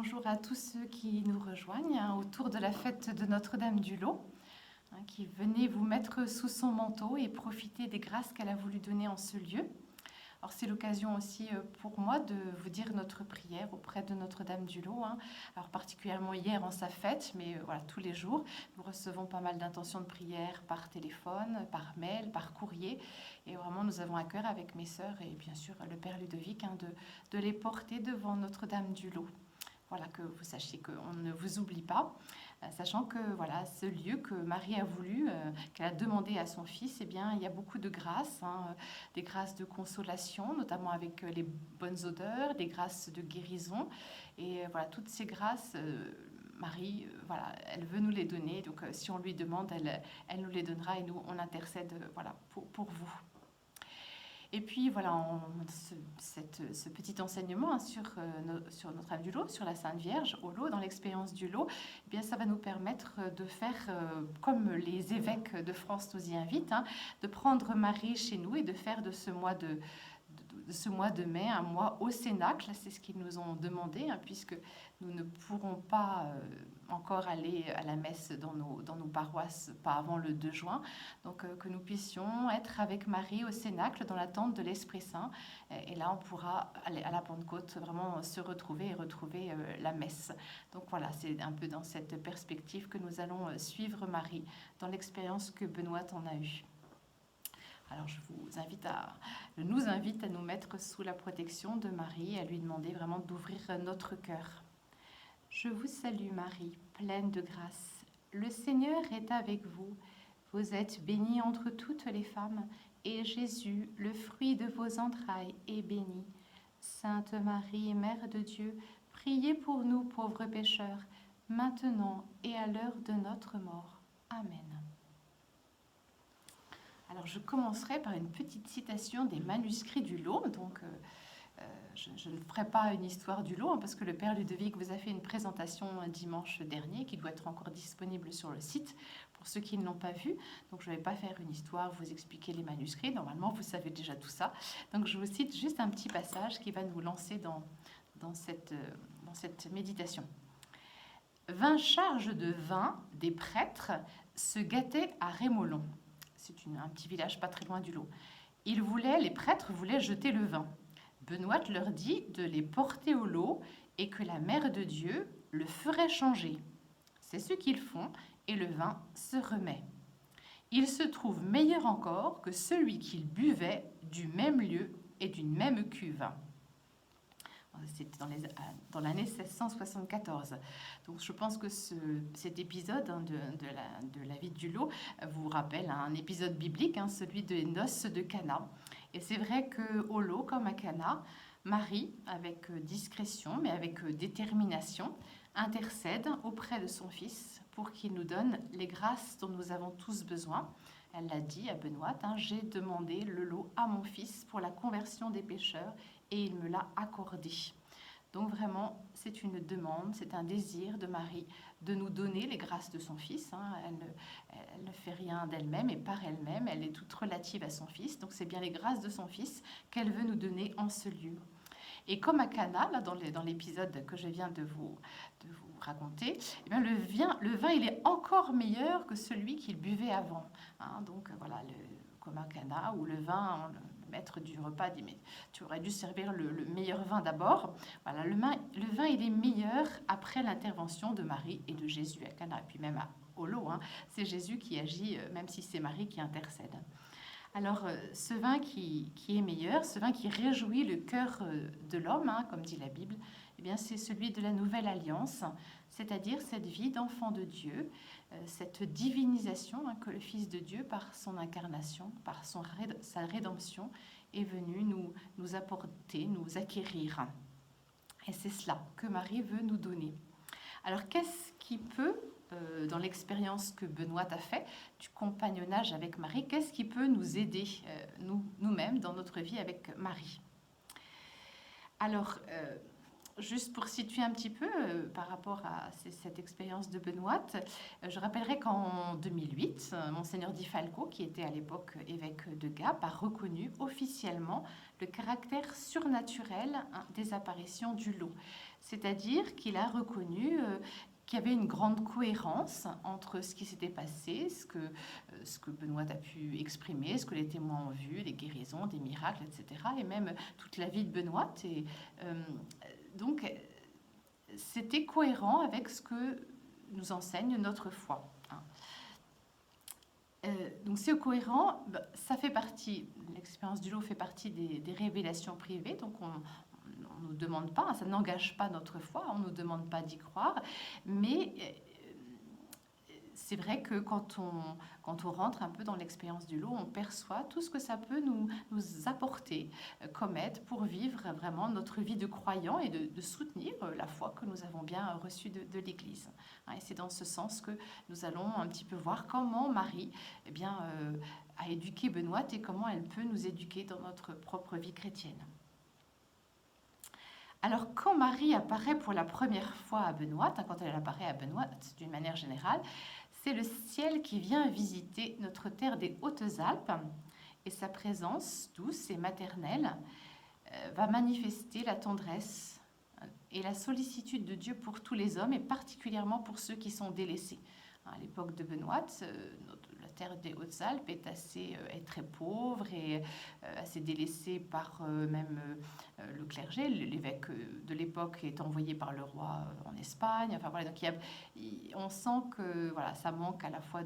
bonjour à tous ceux qui nous rejoignent autour de la fête de Notre-Dame du Lot, qui venez vous mettre sous son manteau et profiter des grâces qu'elle a voulu donner en ce lieu. Alors c'est l'occasion aussi pour moi de vous dire notre prière auprès de Notre-Dame du Lot. Alors particulièrement hier en sa fête, mais voilà, tous les jours, nous recevons pas mal d'intentions de prière par téléphone, par mail, par courrier. Et vraiment, nous avons à cœur avec mes sœurs et bien sûr le Père Ludovic de les porter devant Notre-Dame du Lot. Voilà, que vous sachiez qu'on ne vous oublie pas, sachant que voilà, ce lieu que Marie a voulu, qu'elle a demandé à son fils, eh bien, il y a beaucoup de grâces, des grâces de consolation, notamment avec les bonnes odeurs, des grâces de guérison. Et voilà, toutes ces grâces, Marie, voilà, elle veut nous les donner. Donc, si on lui demande, elle nous les donnera et nous, on intercède voilà, pour vous. Et puis voilà, ce petit enseignement sur Notre-Dame du Lot, sur la Sainte Vierge, au Lot, dans l'expérience du Lot, eh bien, ça va nous permettre de faire comme les évêques de France nous y invitent, de prendre Marie chez nous et de faire de ce mois de mai un mois au Cénacle. C'est ce qu'ils nous ont demandé, puisque nous ne pourrons pas encore aller à la messe dans nos paroisses, pas avant le 2 juin. Donc que nous puissions être avec Marie au Cénacle dans l'attente de l'Esprit Saint. Et là, on pourra aller à la Pentecôte vraiment se retrouver et retrouver la messe. Donc voilà, c'est un peu dans cette perspective que nous allons suivre Marie dans l'expérience que Benoît en a eue. Alors je nous invite à nous mettre sous la protection de Marie et à lui demander vraiment d'ouvrir notre cœur. Je vous salue Marie, pleine de grâce. Le Seigneur est avec vous. Vous êtes bénie entre toutes les femmes, et Jésus, le fruit de vos entrailles, est béni. Sainte Marie, Mère de Dieu, priez pour nous pauvres pécheurs, maintenant et à l'heure de notre mort. Amen. Alors je commencerai par une petite citation des manuscrits du Lot. Donc je ne ferai pas une histoire du Lot, parce que le Père Ludovic vous a fait une présentation dimanche dernier qui doit être encore disponible sur le site pour ceux qui ne l'ont pas vu. Donc je ne vais pas faire une histoire, vous expliquer les manuscrits. Normalement, vous savez déjà tout ça. Donc je vous cite juste un petit passage qui va nous lancer dans cette méditation. 20 charges de vin des prêtres se gâtaient à Rémolon. C'est un petit village pas très loin du Lot. Les prêtres voulaient jeter le vin. Benoît leur dit de les porter au Lot et que la Mère de Dieu le ferait changer. C'est ce qu'ils font et le vin se remet. Il se trouve meilleur encore que celui qu'ils buvaient du même lieu et d'une même cuve. C'était dans l'année 1674. Donc je pense que cet épisode de la vie du Lot vous rappelle un épisode biblique, celui des noces de Cana. Et c'est vrai qu'au Lot, comme à Cana, Marie, avec discrétion, mais avec détermination, intercède auprès de son Fils pour qu'il nous donne les grâces dont nous avons tous besoin. Elle l'a dit à Benoît, j'ai demandé le lot à mon Fils pour la conversion des pécheurs et il me l'a accordé. Donc vraiment, c'est une demande, c'est un désir de Marie de nous donner les grâces de son Fils. Elle ne fait rien d'elle-même et par elle-même, elle est toute relative à son Fils. Donc c'est bien les grâces de son Fils qu'elle veut nous donner en ce lieu. Et comme à Cana, là, dans l'épisode que je viens de vous raconter, eh bien, le vin, il est encore meilleur que celui qu'il buvait avant. Donc voilà, comme à Cana, où le vin, le maître du repas dit, mais tu aurais dû servir le meilleur vin d'abord. Voilà, le vin, il est meilleur après l'intervention de Marie et de Jésus à Cana, et puis même au Lot. C'est Jésus qui agit, même si c'est Marie qui intercède. Alors, ce vin qui est meilleur, ce vin qui réjouit le cœur de l'homme, comme dit la Bible, eh bien, c'est celui de la nouvelle alliance, c'est-à-dire cette vie d'enfant de Dieu, cette divinisation que le Fils de Dieu, par son incarnation, par sa rédemption, est venu nous apporter, nous acquérir. Et c'est cela que Marie veut nous donner. Alors, qu'est-ce qui peut, dans l'expérience que Benoît a fait du compagnonnage avec Marie, qu'est-ce qui peut nous aider, nous-mêmes, dans notre vie avec Marie? Alors, Juste pour situer un petit peu par rapport à cette expérience de Benoît, je rappellerai qu'en 2008, Monseigneur Di Falco, qui était à l'époque évêque de Gap, a reconnu officiellement le caractère surnaturel des apparitions du lot. C'est-à-dire qu'il a reconnu qu'il y avait une grande cohérence entre ce qui s'était passé, ce que Benoît a pu exprimer, ce que les témoins ont vu, des guérisons, des miracles, etc. Et même toute la vie de Benoît. Et, donc, c'était cohérent avec ce que nous enseigne notre foi. Donc c'est cohérent, ça fait partie, l'expérience du lot fait partie des révélations privées, donc on ne nous demande pas, ça n'engage pas notre foi, on ne nous demande pas d'y croire, mais c'est vrai que quand on rentre un peu dans l'expérience du lot, on perçoit tout ce que ça peut nous apporter comme aide pour vivre vraiment notre vie de croyant et de soutenir la foi que nous avons bien reçue de l'Église. Et c'est dans ce sens que nous allons un petit peu voir comment Marie a éduqué Benoît et comment elle peut nous éduquer dans notre propre vie chrétienne. Alors, quand Marie apparaît pour la première fois à Benoît, quand elle apparaît à Benoît d'une manière générale, c'est le ciel qui vient visiter notre terre des Hautes-Alpes et sa présence douce et maternelle va manifester la tendresse et la sollicitude de Dieu pour tous les hommes et particulièrement pour ceux qui sont délaissés. À l'époque de Benoît, la terre des Hautes-Alpes est très pauvre et assez délaissée par même le clergé. L'évêque de l'époque est envoyé par le roi en Espagne. Enfin voilà, donc on sent que voilà, ça manque à la fois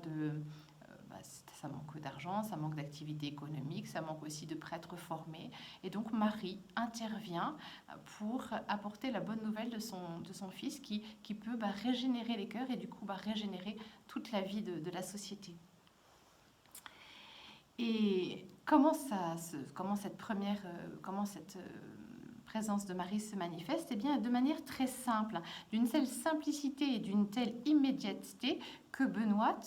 ça manque d'argent, ça manque d'activité économique, ça manque aussi de prêtres formés. Et donc Marie intervient pour apporter la bonne nouvelle de son fils qui peut régénérer les cœurs et du coup régénérer toute la vie de la société. Et comment cette présence de Marie se manifeste? Eh bien, de manière très simple, d'une telle simplicité et d'une telle immédiateté que Benoît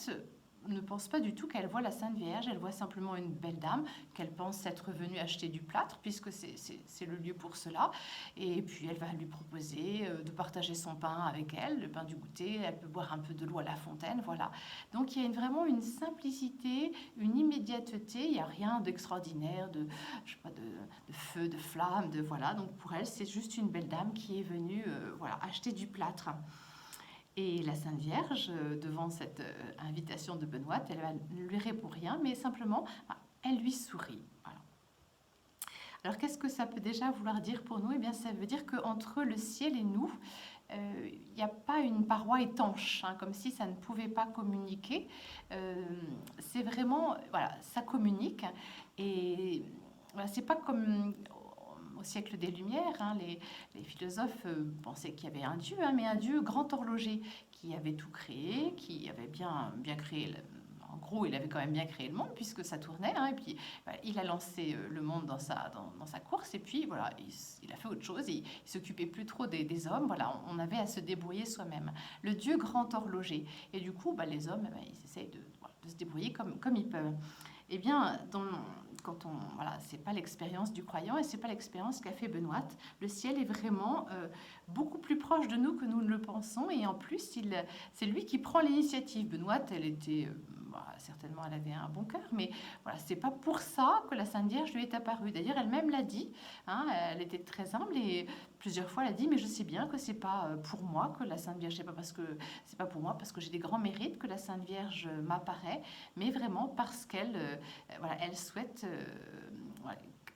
ne pense pas du tout qu'elle voit la Sainte Vierge, elle voit simplement une belle dame qu'elle pense être venue acheter du plâtre, puisque c'est le lieu pour cela. Et puis elle va lui proposer de partager son pain avec elle, le pain du goûter, elle peut boire un peu de l'eau à la fontaine, voilà. Donc il y a vraiment une simplicité, une immédiateté, il n'y a rien d'extraordinaire, de feu, de flamme, voilà. Donc pour elle, c'est juste une belle dame qui est venue acheter du plâtre. Et la Sainte Vierge, devant cette invitation de Benoît, elle ne lui répond rien, mais simplement, elle lui sourit. Voilà. Alors, qu'est-ce que ça peut déjà vouloir dire pour nous? Eh bien, ça veut dire qu'entre le ciel et nous, il n'y a pas une paroi étanche, comme si ça ne pouvait pas communiquer. C'est vraiment, ça communique. Et c'est pas comme au siècle des Lumières, les philosophes pensaient qu'il y avait un Dieu, mais un Dieu grand horloger qui avait tout créé, qui avait bien créé. En gros, il avait quand même bien créé le monde puisque ça tournait, et puis il a lancé le monde dans sa course, et puis voilà, il a fait autre chose, il s'occupait plus trop des hommes, voilà, on avait à se débrouiller soi-même. Le Dieu grand horloger. Et du coup, les hommes, ils essayent de se débrouiller comme ils peuvent. Eh bien, c'est pas l'expérience du croyant et c'est pas l'expérience qu'a fait Benoît. Le ciel est vraiment beaucoup plus proche de nous que nous ne le pensons, et en plus, c'est lui qui prend l'initiative. Benoît, elle était certainement, elle avait un bon cœur, mais c'est pas pour ça que la Sainte Vierge lui est apparue. D'ailleurs, elle-même l'a dit. Elle était très humble et plusieurs fois elle a dit, mais je sais bien que c'est pas pour moi que la Sainte Vierge, c'est pas pour moi parce que j'ai des grands mérites que la Sainte Vierge m'apparaît, mais vraiment parce qu'elle elle souhaite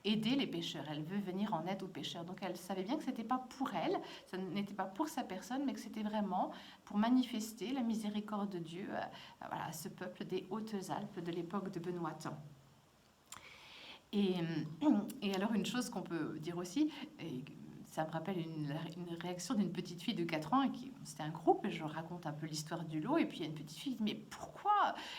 aider les pécheurs, elle veut venir en aide aux pécheurs. Donc elle savait bien que c'était pas pour elle, ça n'était pas pour sa personne, mais que c'était vraiment pour manifester la miséricorde de Dieu à ce peuple des Hautes-Alpes de l'époque de Benoît. Et alors une chose qu'on peut dire aussi, ça me rappelle une réaction d'une petite fille de 4 ans, c'était un groupe, et je raconte un peu l'histoire du lot, et puis il y a une petite fille qui dit, mais pourquoi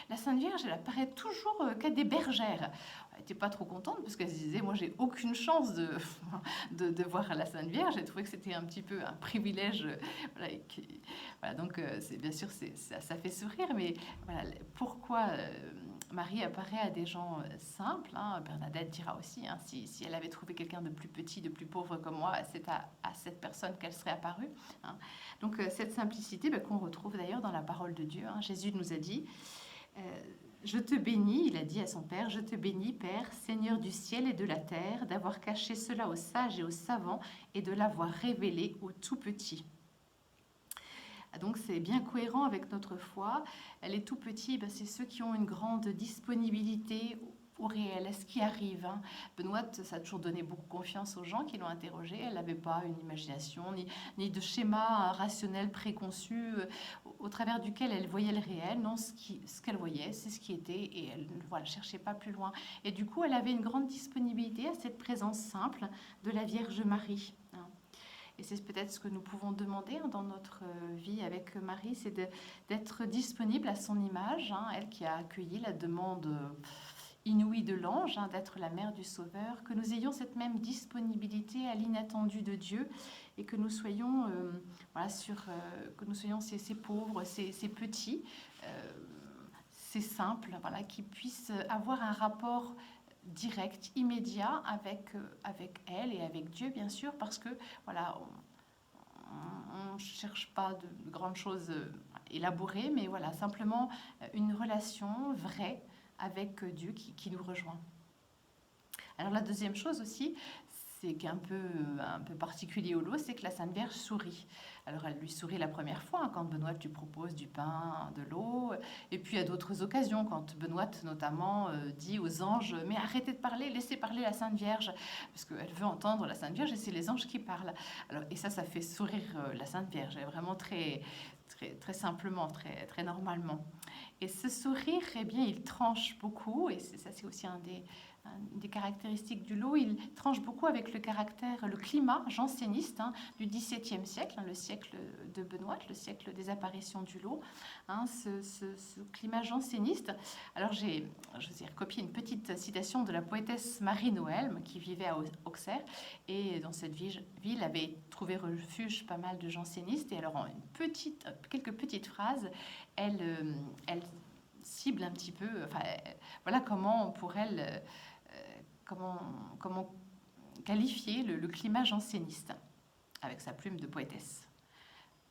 la Sainte Vierge, elle apparaît toujours qu'à des bergères? Elle n'était pas trop contente, parce qu'elle se disait, moi j'ai aucune chance de voir la Sainte Vierge, elle trouvait que c'était un petit peu un privilège, donc c'est bien sûr, ça fait sourire, mais pourquoi Marie apparaît à des gens simples, hein. Bernadette dira aussi, hein, si elle avait trouvé quelqu'un de plus petit, de plus pauvre comme moi, c'est à cette personne qu'elle serait apparue, hein. Donc cette simplicité qu'on retrouve d'ailleurs dans la parole de Dieu, hein. Jésus nous a dit, je te bénis, il a dit à son Père, je te bénis, Père, Seigneur du ciel et de la terre, d'avoir caché cela aux sages et aux savants et de l'avoir révélé aux tout petits. Donc c'est bien cohérent avec notre foi. Les tout petits, c'est ceux qui ont une grande disponibilité au réel, à ce qui arrive, hein. Benoît, ça a toujours donné beaucoup confiance aux gens qui l'ont interrogée. Elle n'avait pas une imagination, ni de schéma rationnel préconçu au travers duquel elle voyait le réel. Non, ce qu'elle voyait, c'est ce qui était, et elle ne cherchait pas plus loin. Et du coup, elle avait une grande disponibilité à cette présence simple de la Vierge Marie, hein. Et c'est peut-être ce que nous pouvons demander dans notre vie avec Marie, c'est d'être disponible à son image, hein, elle qui a accueilli la demande inouïe de l'ange, hein, d'être la mère du Sauveur, que nous ayons cette même disponibilité à l'inattendu de Dieu et que nous soyons, que nous soyons ces pauvres, ces petits, ces simples, qui puissent avoir un rapport direct, immédiat avec elle et avec Dieu, bien sûr, parce que on ne cherche pas de grandes choses élaborées, mais simplement une relation vraie avec Dieu qui nous rejoint. Alors la deuxième chose aussi, c'est qu'un un peu particulier au lot, c'est que la Sainte Vierge sourit. Alors elle lui sourit la première fois, hein, quand Benoît lui propose du pain, de l'eau, et puis à d'autres occasions, quand Benoît notamment dit aux anges « Mais arrêtez de parler, laissez parler la Sainte Vierge », parce qu'elle veut entendre la Sainte Vierge et c'est les anges qui parlent. Alors, et ça fait sourire la Sainte Vierge, vraiment très, très, très simplement, très, très normalement. Et ce sourire, il tranche beaucoup, et ça c'est aussi une des caractéristiques du lot. Il tranche beaucoup avec le climat janséniste, hein, du XVIIe siècle, hein, le siècle de Benoît, le siècle des apparitions du lot, hein, ce climat janséniste. Alors je vous ai recopié une petite citation de la poétesse Marie Noël, qui vivait à Auxerre, et dans cette ville avait trouvé refuge pas mal de jansénistes. Et alors en quelques petites phrases, elle cible un petit peu, voilà comment pour elle, comment qualifier le climat janséniste avec sa plume de poétesse.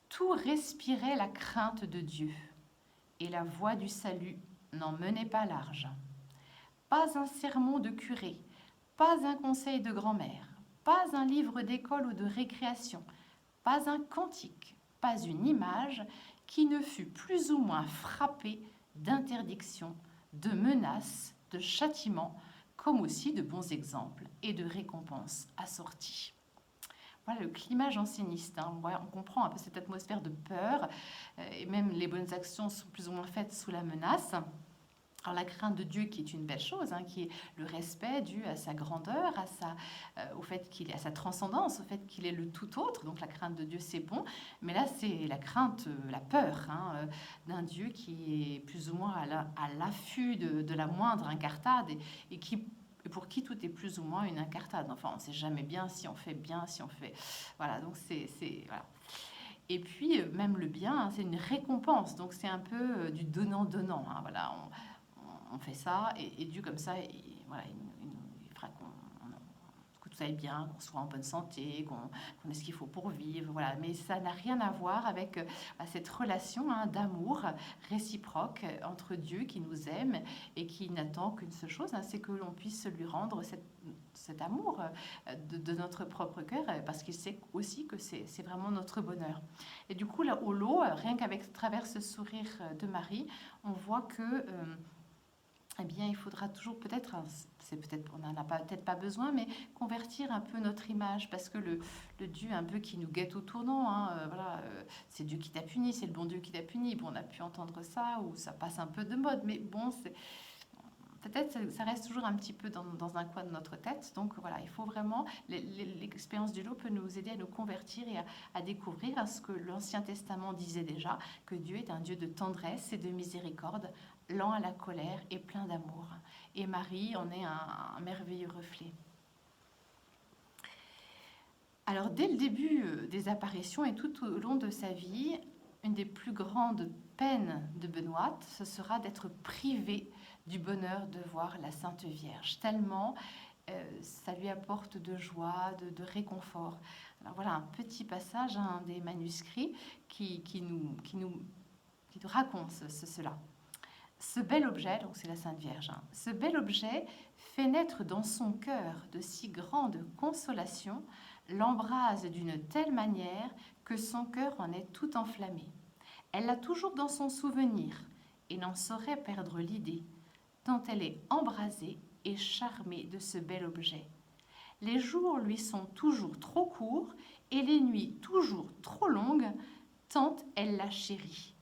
Tout respirait la crainte de Dieu, et la voie du salut n'en menait pas large. Pas un sermon de curé, pas un conseil de grand-mère, pas un livre d'école ou de récréation, pas un cantique, pas une image qui ne fût plus ou moins frappée d'interdictions, de menaces, de châtiments, comme aussi de bons exemples et de récompenses assorties. Voilà le climat janséniste, hein. On comprend un peu cette atmosphère de peur, et même les bonnes actions sont plus ou moins faites sous la menace. Alors la crainte de Dieu qui est une belle chose, hein, qui est le respect dû à sa grandeur, au fait qu'il à sa transcendance, au fait qu'il est le tout autre. Donc la crainte de Dieu c'est bon, mais là c'est la crainte, la peur, hein, d'un Dieu qui est plus ou moins à l'affût de la moindre incartade et pour qui tout est plus ou moins une incartade. Enfin, on ne sait jamais bien si on fait bien, si on fait... Voilà, donc voilà. Et puis, même le bien, hein, c'est une récompense. Donc, c'est un peu du donnant-donnant, hein, voilà, on fait ça, et Dieu, comme ça, il fera que tout aille bien, qu'on soit en bonne santé, qu'on ait ce qu'il faut pour vivre, voilà. Mais ça n'a rien à voir avec cette relation, hein, d'amour réciproque entre Dieu qui nous aime et qui n'attend qu'une seule chose, hein, c'est que l'on puisse lui rendre cet amour de notre propre cœur, parce qu'il sait aussi que c'est vraiment notre bonheur. Et du coup, là, au lot, rien qu'avec travers ce sourire de Marie, on voit que il faudra toujours peut-être, on n'en a peut-être pas besoin, mais convertir un peu notre image, parce que le Dieu un peu qui nous guette au tournant, hein, c'est Dieu qui t'a puni, c'est le bon Dieu qui t'a puni. Bon, on a pu entendre ça, ou ça passe un peu de mode, mais bon, peut-être ça reste toujours un petit peu dans un coin de notre tête. Donc voilà, il faut vraiment, l'expérience du lot peut nous aider à nous convertir et à découvrir ce que l'Ancien Testament disait déjà, que Dieu est un Dieu de tendresse et de miséricorde, lent à la colère et plein d'amour. Et Marie en est un merveilleux reflet. Alors, dès le début des apparitions et tout au long de sa vie, une des plus grandes peines de Benoît, ce sera d'être privé du bonheur de voir la Sainte Vierge, tellement ça lui apporte de joie, de réconfort. Alors voilà un petit passage, un des manuscrits qui nous raconte cela. Ce bel objet, donc c'est la Sainte Vierge, ce bel objet fait naître dans son cœur de si grandes consolations, l'embrase d'une telle manière que son cœur en est tout enflammé. Elle l'a toujours dans son souvenir et n'en saurait perdre l'idée, tant elle est embrasée et charmée de ce bel objet. Les jours lui sont toujours trop courts et les nuits toujours trop longues, tant elle la chérit.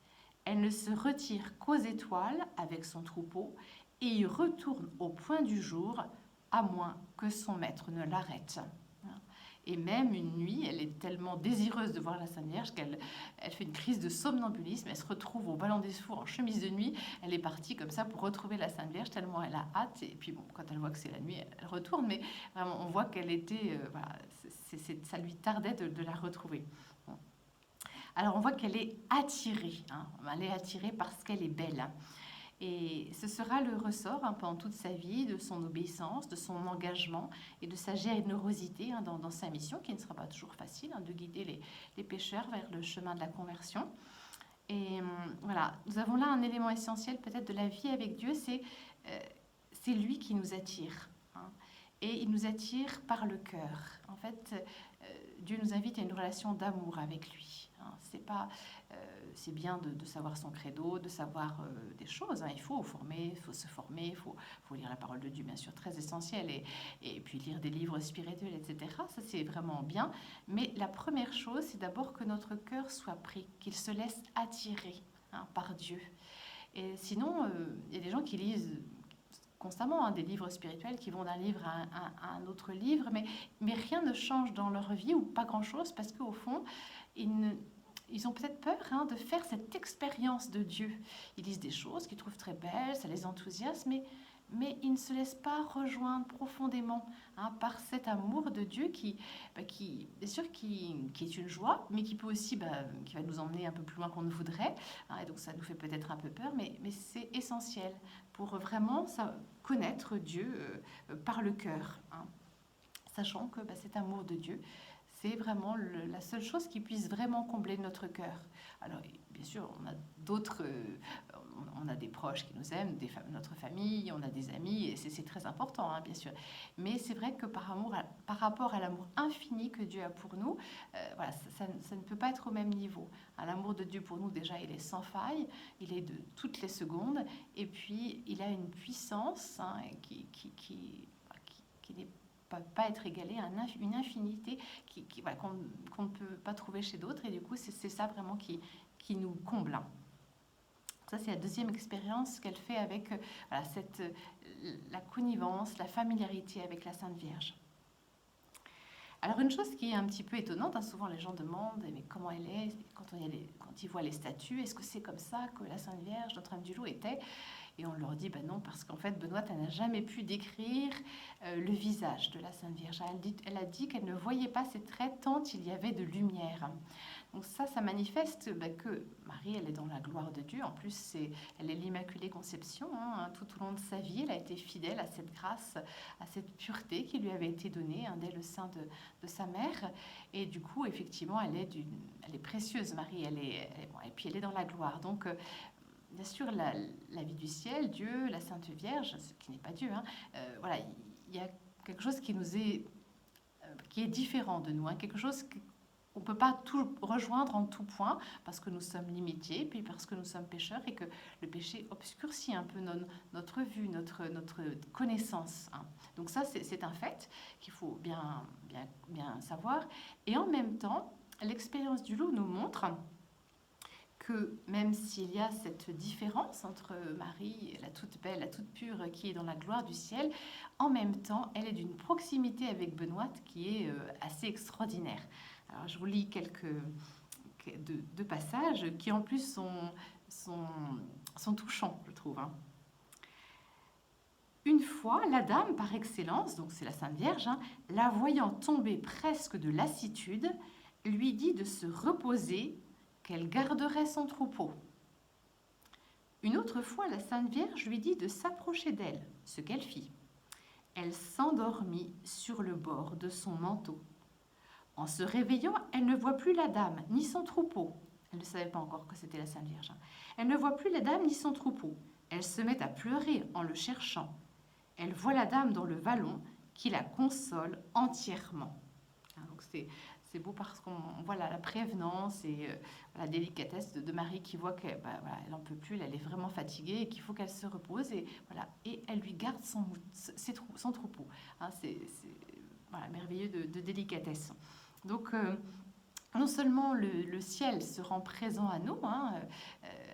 Elle ne se retire qu'aux étoiles avec son troupeau et y retourne au point du jour, à moins que son maître ne l'arrête. Et même une nuit, elle est tellement désireuse de voir la Sainte Vierge qu'elle fait une crise de somnambulisme. Elle se retrouve au Ballon des Fours en chemise de nuit. Elle est partie comme ça pour retrouver la Sainte Vierge, tellement elle a hâte. Et puis bon, quand elle voit que c'est la nuit, elle retourne. Mais vraiment, on voit qu'elle était... voilà, ça lui tardait de la retrouver. Bon. Alors on voit qu'elle est attirée. Elle est attirée parce qu'elle est belle. Et ce sera le ressort pendant toute sa vie de son obéissance, de son engagement et de sa générosité dans sa mission, qui ne sera pas toujours facile, de guider les pécheurs vers le chemin de la conversion. Et voilà, nous avons là un élément essentiel peut-être de la vie avec Dieu, c'est lui qui nous attire. Et il nous attire par le cœur. En fait, Dieu nous invite à une relation d'amour avec lui. C'est bien de savoir son credo, de savoir des choses. Il faut se former, il faut lire la parole de Dieu, bien sûr, très essentiel, et puis lire des livres spirituels, etc. Ça, c'est vraiment bien. Mais la première chose, c'est d'abord que notre cœur soit pris, qu'il se laisse attirer par Dieu. Et sinon, il y a des gens qui lisent constamment des livres spirituels, qui vont d'un livre à un autre livre, mais rien ne change dans leur vie, ou pas grand-chose, parce qu'au fond, ils ont peut-être peur de faire cette expérience de Dieu. Ils lisent des choses qu'ils trouvent très belles, ça les enthousiasme, mais ils ne se laissent pas rejoindre profondément par cet amour de Dieu qui bien sûr, qui est une joie, mais qui peut aussi, qui va nous emmener un peu plus loin qu'on ne voudrait. Et donc ça nous fait peut-être un peu peur, mais c'est essentiel pour vraiment connaître Dieu par le cœur. Sachant que cet amour de Dieu, c'est vraiment la seule chose qui puisse vraiment combler notre cœur. Alors, bien sûr, on a d'autres, on a des proches qui nous aiment, notre famille, on a des amis, et c'est très important, bien sûr. Mais c'est vrai que par rapport à l'amour infini que Dieu a pour nous, voilà, ça ne peut pas être au même niveau. L'amour de Dieu pour nous, déjà, il est sans faille, il est de toutes les secondes, et puis il a une puissance qui n'est pas être égalé à une infinité qu'on ne peut pas trouver chez d'autres. Et du coup, c'est ça vraiment qui nous comble. Ça, c'est la deuxième expérience qu'elle fait avec la connivence, la familiarité avec la Sainte Vierge. Alors, une chose qui est un petit peu étonnante, souvent les gens demandent mais comment elle est quand ils voient les statues, est-ce que c'est comme ça que la Sainte Vierge, Notre-Dame du Lot, était ? Et on leur dit non, parce qu'en fait, Benoît, elle n'a jamais pu décrire le visage de la Sainte Vierge. Elle a dit qu'elle ne voyait pas ses traits tant il y avait de lumière. Donc ça manifeste que Marie, elle est dans la gloire de Dieu. En plus, elle est l'Immaculée Conception. Tout au long de sa vie, elle a été fidèle à cette grâce, à cette pureté qui lui avait été donnée dès le sein de sa mère. Et du coup, effectivement, elle est précieuse, Marie. Et puis elle est dans la gloire. Donc, bien sûr, la vie du ciel, Dieu, la Sainte Vierge, ce qui n'est pas Dieu, voilà, il y a quelque chose qui est différent de nous, quelque chose qu'on ne peut pas tout rejoindre en tout point, parce que nous sommes limités, puis parce que nous sommes pécheurs, et que le péché obscurcit un peu notre vue, notre connaissance. Donc ça, c'est un fait qu'il faut bien savoir. Et en même temps, l'expérience du loup nous montre que même s'il y a cette différence entre Marie, la toute belle, la toute pure, qui est dans la gloire du ciel, en même temps, elle est d'une proximité avec Benoît qui est assez extraordinaire. Alors, je vous lis deux passages qui, en plus, sont touchants, je trouve. Une fois, la dame par excellence, donc c'est la Sainte Vierge, la voyant tomber presque de lassitude, lui dit de se reposer, qu'elle garderait son troupeau. Une autre fois, la Sainte Vierge lui dit de s'approcher d'elle, ce qu'elle fit. Elle s'endormit sur le bord de son manteau. En se réveillant, elle ne voit plus la dame, ni son troupeau. Elle ne savait pas encore que c'était la Sainte Vierge. Elle ne voit plus la dame, ni son troupeau. Elle se met à pleurer en le cherchant. Elle voit la dame dans le vallon qui la console entièrement. Donc c'est beau parce qu'on voit la prévenance et la délicatesse de Marie qui voit qu'elle n'en peut plus, elle est vraiment fatiguée et qu'il faut qu'elle se repose. Et elle lui garde son troupeau. C'est merveilleux de délicatesse. Donc, non seulement le ciel se rend présent à nous,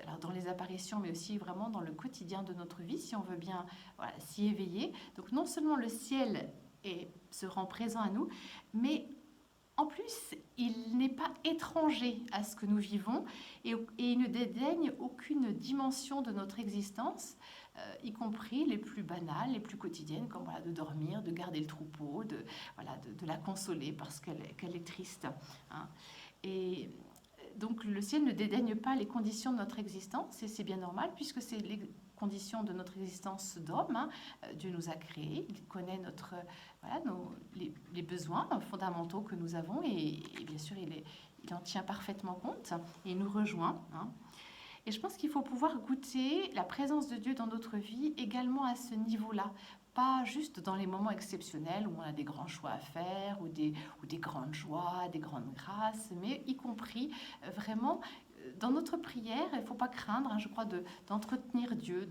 alors dans les apparitions, mais aussi vraiment dans le quotidien de notre vie, si on veut bien s'y éveiller. Donc, non seulement le ciel se rend présent à nous, mais en plus, il n'est pas étranger à ce que nous vivons et il ne dédaigne aucune dimension de notre existence, y compris les plus banales, les plus quotidiennes, comme de dormir, de garder le troupeau, de la consoler parce qu'elle est triste. Et donc le ciel ne dédaigne pas les conditions de notre existence, et c'est bien normal puisque c'est les conditions de notre existence d'homme. Dieu nous a créés, il connaît les besoins fondamentaux que nous avons et bien sûr il en tient parfaitement compte et il nous rejoint. Et je pense qu'il faut pouvoir goûter la présence de Dieu dans notre vie également à ce niveau-là. Pas juste dans les moments exceptionnels où on a des grands choix à faire, ou des grandes joies, des grandes grâces, mais y compris vraiment dans notre prière. Il ne faut pas craindre, je crois, d'entretenir Dieu,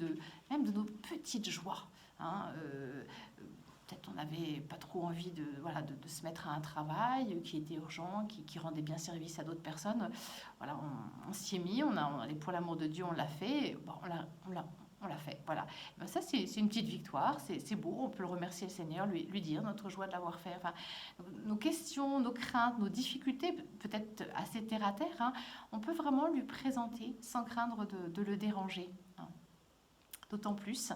même de nos petites joies. Peut-être on n'avait pas trop envie de se mettre à un travail qui était urgent, qui rendait bien service à d'autres personnes. On s'y est mis, pour l'amour de Dieu, on l'a fait. On l'a fait, voilà. Ça, c'est une petite victoire, c'est beau, on peut le remercier le Seigneur, lui dire notre joie de l'avoir fait. Nos questions, nos craintes, nos difficultés, peut-être assez terre à terre, on peut vraiment lui présenter sans craindre de le déranger. D'autant plus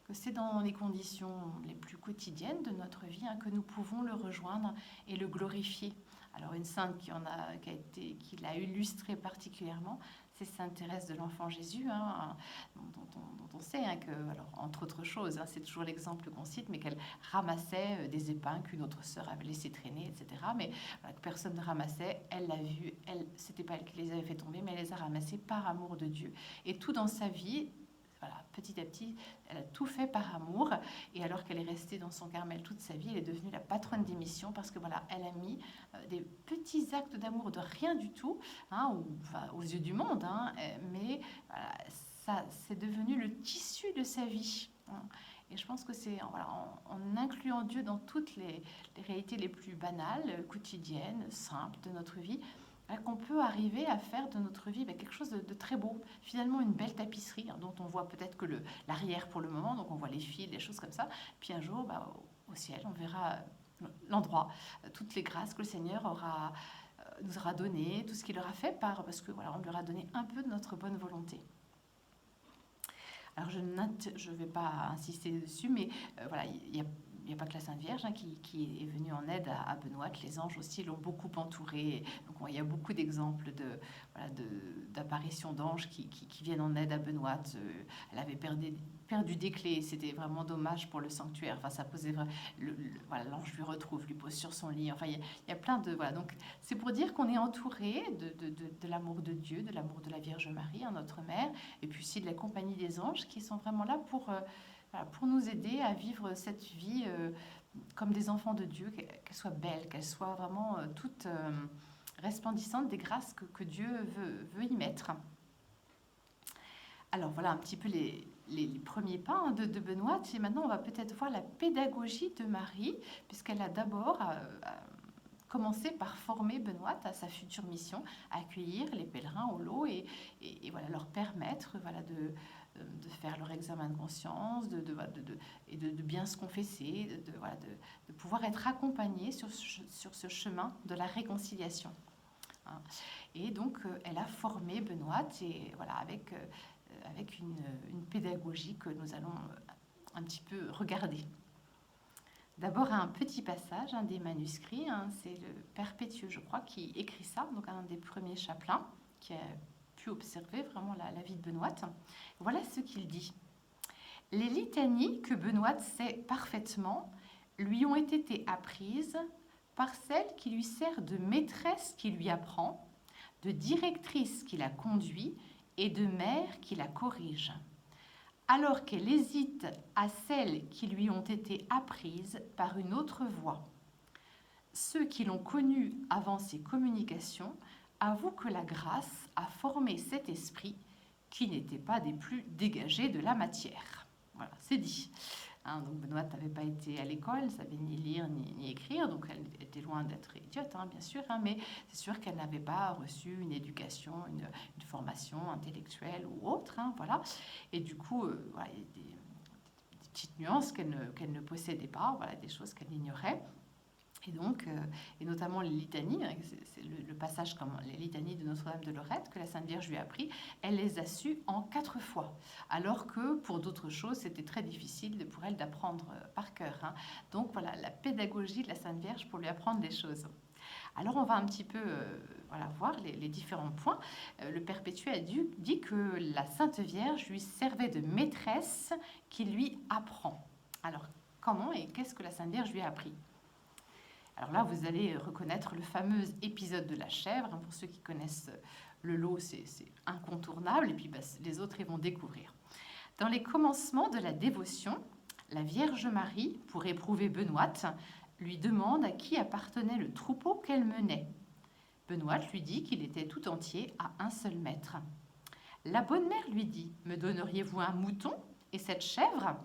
que c'est dans les conditions les plus quotidiennes de notre vie que nous pouvons le rejoindre et le glorifier. Alors une sainte qui l'a illustré particulièrement, c'est Sainte Thérèse de l'Enfant Jésus, dont on sait que, alors, entre autres choses, c'est toujours l'exemple qu'on cite, mais qu'elle ramassait des épingles qu'une autre sœur avait laissé traîner, etc. Mais que personne ne ramassait, elle l'a vu, c'était pas elle qui les avait fait tomber, mais elle les a ramassés par amour de Dieu. Et tout dans sa vie, petit à petit, elle a tout fait par amour. Et alors qu'elle est restée dans son Carmel toute sa vie, elle est devenue la patronne des missions parce que elle a mis des petits actes d'amour de rien du tout, aux yeux du monde, mais ça, c'est devenu le tissu de sa vie. Et je pense que c'est en incluant Dieu dans toutes les réalités les plus banales, quotidiennes, simples de notre vie, qu'on peut arriver à faire de notre vie quelque chose de très beau. Finalement, une belle tapisserie dont on voit peut-être que l'arrière pour le moment, donc on voit les fils, des choses comme ça. Puis un jour, au ciel, on verra l'endroit, toutes les grâces que le Seigneur nous aura données, tout ce qu'il aura fait parce que on lui aura donné un peu de notre bonne volonté. Alors je ne vais pas insister dessus, mais il n'y a pas que la Sainte Vierge qui est venue en aide à Benoît. Les anges aussi l'ont beaucoup entourée. Donc il y a beaucoup d'exemples d'apparitions d'anges qui viennent en aide à Benoît. Elle avait perdu des clés. C'était vraiment dommage pour le sanctuaire. Ça posait l'ange lui retrouve, lui pose sur son lit. Il y a plein de donc c'est pour dire qu'on est entouré de l'amour de Dieu, de l'amour de la Vierge Marie, notre mère, et puis aussi de la compagnie des anges qui sont vraiment là pour nous aider à vivre cette vie comme des enfants de Dieu, qu'elle soit belle, qu'elle soit vraiment toute resplendissante des grâces que Dieu veut y mettre. Alors voilà un petit peu les premiers pas de Benoît. Et maintenant, on va peut-être voir la pédagogie de Marie, puisqu'elle a d'abord commencé par former Benoît à sa future mission, à accueillir les pèlerins au lot et leur permettre de faire leur examen de conscience, de bien se confesser, de pouvoir être accompagné sur ce chemin de la réconciliation. Et donc, elle a formé Benoît avec une pédagogie que nous allons un petit peu regarder. D'abord, un petit passage, des manuscrits, c'est le Père Pétieux, je crois, qui écrit ça, donc un des premiers chapelains qui a pu observer vraiment la vie de Benoît. Voilà ce qu'il dit. Les litanies que Benoît sait parfaitement lui ont été apprises par celle qui lui sert de maîtresse qui lui apprend, de directrice qui la conduit et de mère qui la corrige. Alors qu'elle hésite à celles qui lui ont été apprises par une autre voie. Ceux qui l'ont connue avant ces communications avouent que la grâce a formé cet esprit qui n'était pas des plus dégagés de la matière. Voilà, c'est dit. Donc Benoît n'avait pas été à l'école, ne savait ni lire ni écrire, donc elle était loin d'être idiote, bien sûr, mais c'est sûr qu'elle n'avait pas reçu une éducation, une formation intellectuelle ou autre, voilà. Et du coup, voilà, il y a des petites nuances qu'elle ne possédait pas, voilà, des choses qu'elle ignorait. Et donc, et notamment les litanies, c'est le passage comme les litanies de Notre-Dame de Lorette que la Sainte Vierge lui a appris, elle les a sues en 4 fois, alors que pour d'autres choses, c'était très difficile pour elle d'apprendre par cœur. Donc voilà, la pédagogie de la Sainte Vierge pour lui apprendre des choses. Alors on va un petit peu voir les différents points. Le Perpétuel a dit que la Sainte Vierge lui servait de maîtresse qui lui apprend. Alors comment et qu'est-ce que la Sainte Vierge lui a appris ? Alors là, vous allez reconnaître le fameux épisode de la chèvre. Pour ceux qui connaissent le lot, c'est incontournable. Et puis les autres, ils vont découvrir. Dans les commencements de la dévotion, la Vierge Marie, pour éprouver Benoît, lui demande à qui appartenait le troupeau qu'elle menait. Benoît lui dit qu'il était tout entier à un seul maître. La bonne mère lui dit « Me donneriez-vous un mouton et cette chèvre ?»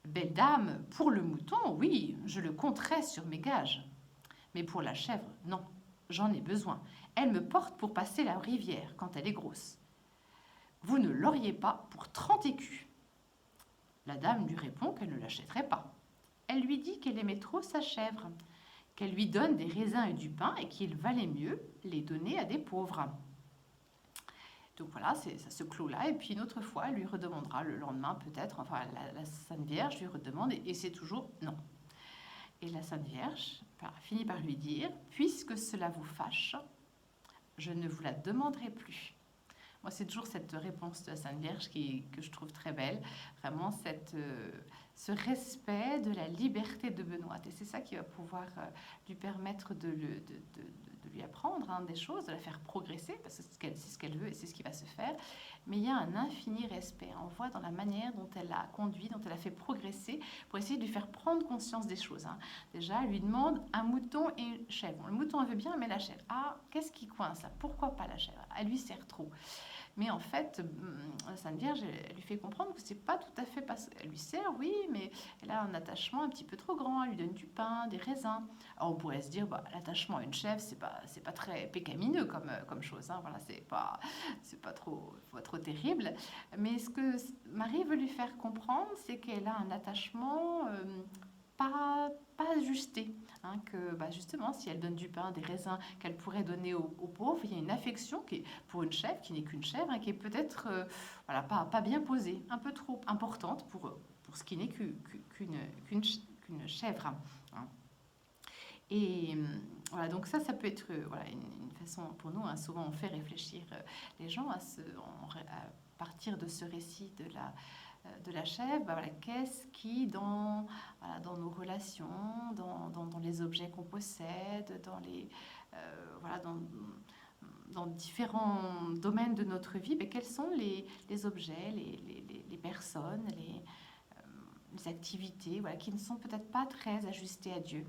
Belle dame, pour le mouton, oui, je le compterai sur mes gages. Mais pour la chèvre, non, j'en ai besoin. Elle me porte pour passer la rivière quand elle est grosse. Vous ne l'auriez pas pour 30 écus. La dame lui répond qu'elle ne l'achèterait pas. Elle lui dit qu'elle aimait trop sa chèvre, qu'elle lui donne des raisins et du pain et qu'il valait mieux les donner à des pauvres. Donc voilà, ça se clôt là. Et puis une autre fois, elle lui redemandera le lendemain peut-être, enfin la Sainte Vierge lui redemande et c'est toujours non. Et la Sainte Vierge finit par lui dire « Puisque cela vous fâche, je ne vous la demanderai plus. » Moi, c'est toujours cette réponse de la Sainte Vierge que je trouve très belle. Vraiment, ce respect de la liberté de Benoît. Et c'est ça qui va pouvoir lui permettre de lui apprendre des choses, de la faire progresser, parce que c'est ce qu'elle veut et c'est ce qui va se faire. Mais il y a un infini respect. On voit dans la manière dont elle l'a conduit, dont elle a fait progresser, pour essayer de lui faire prendre conscience des choses. Déjà, elle lui demande un mouton et une chèvre. Le mouton, elle veut bien, mais la chèvre. Ah, qu'est-ce qui coince là? Pourquoi pas la chèvre? Elle lui sert trop. Mais en fait, la Sainte Vierge, elle lui fait comprendre que c'est pas tout à fait... Elle lui sert, oui, mais elle a un attachement un petit peu trop grand. Elle lui donne du pain, des raisins. Alors on pourrait se dire, l'attachement à une chèvre, c'est pas très pécamineux comme chose. Voilà, c'est pas trop terrible. Mais ce que Marie veut lui faire comprendre, c'est qu'elle a un attachement pas ajusté. Que justement, si elle donne du pain, des raisins qu'elle pourrait donner aux pauvres, il y a une affection qui est, pour une chèvre, qui n'est qu'une chèvre, qui est peut-être pas bien posée, un peu trop importante pour ce qui n'est qu'une chèvre. Et voilà, donc ça peut être une façon pour nous, souvent on fait réfléchir les gens à partir de ce récit de la chèvre, qu'est-ce qui dans nos relations, dans les objets qu'on possède, dans différents domaines de notre vie, quels sont les objets, les personnes, les activités qui ne sont peut-être pas très ajustées à Dieu.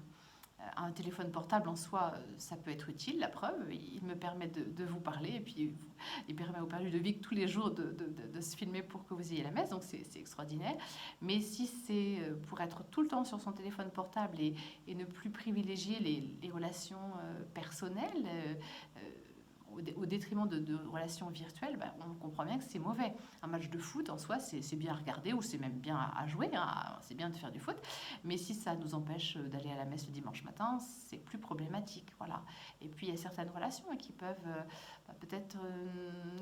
Un téléphone portable en soi, ça peut être utile, la preuve, il me permet de vous parler et puis il permet au Père Ludovic tous les jours de se filmer pour que vous ayez la messe, donc c'est extraordinaire. Mais si c'est pour être tout le temps sur son téléphone portable et ne plus privilégier les relations personnelles, au détriment de relations virtuelles, on comprend bien que c'est mauvais. Un match de foot, en soi, c'est bien à regarder ou c'est même bien à jouer, c'est bien de faire du foot. Mais si ça nous empêche d'aller à la messe le dimanche matin, c'est plus problématique. Voilà. Et puis, il y a certaines relations qui peuvent peut-être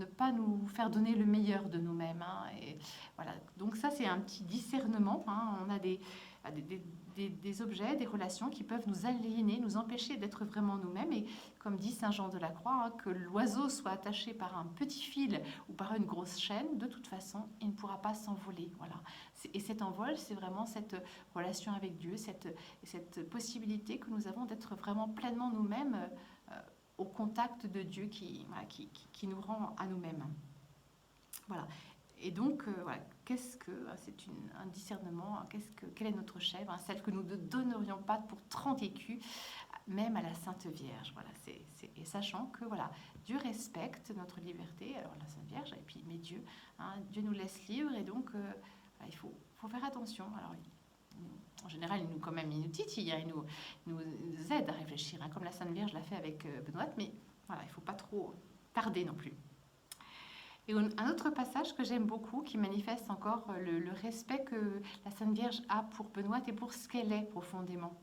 ne pas nous faire donner le meilleur de nous-mêmes. Et voilà. Donc ça, c'est un petit discernement. On a des des objets, des relations qui peuvent nous aliéner, nous empêcher d'être vraiment nous-mêmes. Et comme dit Saint Jean de la Croix, hein, que l'oiseau soit attaché par un petit fil ou par une grosse chaîne, de toute façon, il ne pourra pas s'envoler. Voilà. Et cet envol, c'est vraiment cette relation avec Dieu, cette possibilité que nous avons d'être vraiment pleinement nous-mêmes au contact de Dieu qui nous rend à nous-mêmes. Voilà. Et donc, voilà, c'est un discernement, quelle est notre chèvre, hein, celle que nous ne donnerions pas pour 30 écus, même à la Sainte Vierge. Voilà, et sachant que voilà, Dieu respecte notre liberté, alors la Sainte Vierge, et puis, mais Dieu, hein, Dieu nous laisse libres, et donc il faut faire attention. Alors, en général, il nous titille, hein, il nous aide à réfléchir, hein, comme la Sainte Vierge l'a fait avec Benoît, mais voilà, il ne faut pas trop tarder non plus. Et un autre passage que j'aime beaucoup, qui manifeste encore le respect que la Sainte Vierge a pour Benoît et pour ce qu'elle est profondément.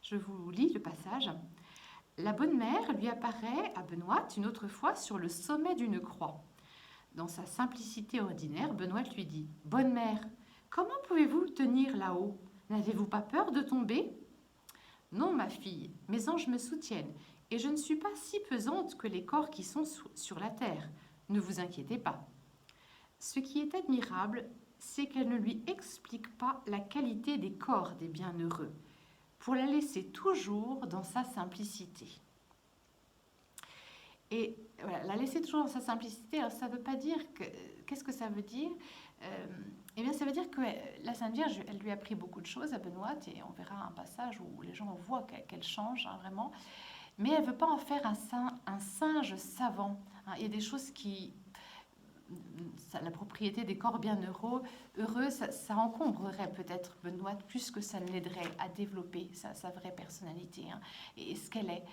Je vous lis le passage. La bonne mère lui apparaît à Benoît une autre fois sur le sommet d'une croix. Dans sa simplicité ordinaire, Benoît lui dit « Bonne mère, comment pouvez-vous tenir là-haut? N'avez-vous pas peur de tomber ?»« Non, ma fille, mes anges me soutiennent, et je ne suis pas si pesante que les corps qui sont sur la terre. Ne vous inquiétez pas. » Ce qui est admirable, c'est qu'elle ne lui explique pas la qualité des corps des bienheureux, pour la laisser toujours dans sa simplicité. Et voilà, la laisser toujours dans sa simplicité, alors ça ne veut pas dire que... Qu'est-ce que ça veut dire? Eh bien, ça veut dire que la Sainte Vierge, elle lui a appris beaucoup de choses à Benoît, et on verra un passage où les gens voient qu'elle change, hein, vraiment. Mais elle ne veut pas en faire un singe savant. Hein. Il y a des choses qui... La propriété des corps bienheureux, ça encombrerait peut-être Benoît plus que ça ne l'aiderait à développer sa vraie personnalité, hein, et ce qu'elle est.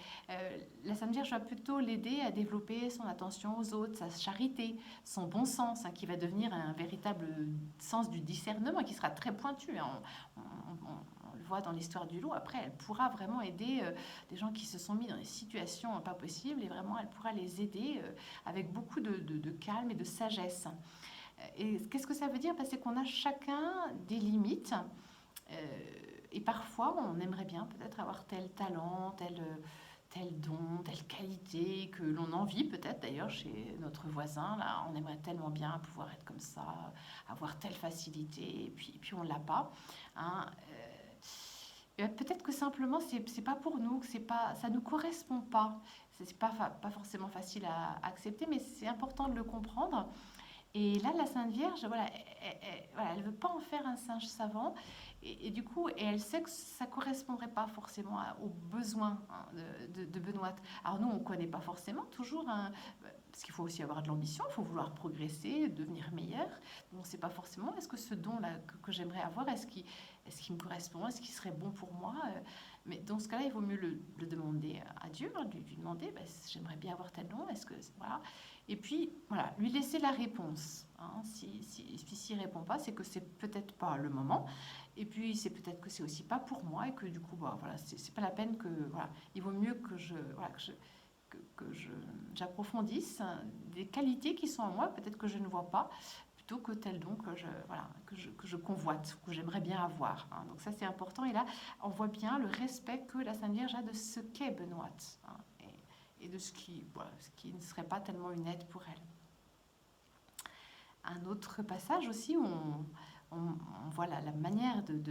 La Sainte Vierge va plutôt l'aider à développer son attention aux autres, sa charité, son bon sens, hein, qui va devenir un véritable sens du discernement, qui sera très pointu. Hein. On le voit dans l'histoire du loup. Après, elle pourra vraiment aider des gens qui se sont mis dans des situations pas possibles, et vraiment, elle pourra les aider avec beaucoup de calme et de sagesse. Et qu'est-ce que ça veut dire? C'est qu'on a chacun des limites, et parfois, on aimerait bien peut-être avoir tel talent, tel don, telle qualité que l'on envie peut-être d'ailleurs chez notre voisin. Là, on aimerait tellement bien pouvoir être comme ça, avoir telle facilité, et puis on ne l'a pas. Hein. Peut-être que simplement c'est pas pour nous, que ça nous correspond pas. C'est pas forcément facile à accepter, mais c'est important de le comprendre. Et là, la Sainte Vierge, voilà, elle veut pas en faire un singe savant, et du coup, elle sait que ça correspondrait pas forcément aux besoins, hein, de Benoît. Alors nous, on connaît pas forcément toujours, hein, parce qu'il faut aussi avoir de l'ambition, il faut vouloir progresser, devenir meilleur. On ne sait pas forcément, est-ce que ce don-là que j'aimerais avoir, est-ce qu'il me correspond, est-ce qu'il serait bon pour moi? Mais dans ce cas-là, il vaut mieux le demander à Dieu, hein, lui demander, j'aimerais bien avoir tel don, est-ce que... Voilà. Et puis, voilà, lui laisser la réponse. Hein. S'il ne répond pas, c'est que c'est peut-être pas le moment. Et puis, c'est peut-être que c'est aussi pas pour moi, et que du coup, voilà, c'est pas la peine que... Voilà, il vaut mieux que j'approfondisse des qualités qui sont en moi, peut-être que je ne vois pas, plutôt que tel don que je convoite, que j'aimerais bien avoir. Hein. Donc ça, c'est important. Et là, on voit bien le respect que la Sainte Vierge a de ce qu'est Benoît, hein, et de ce qui ne serait pas tellement une aide pour elle. Un autre passage aussi où on voit la manière de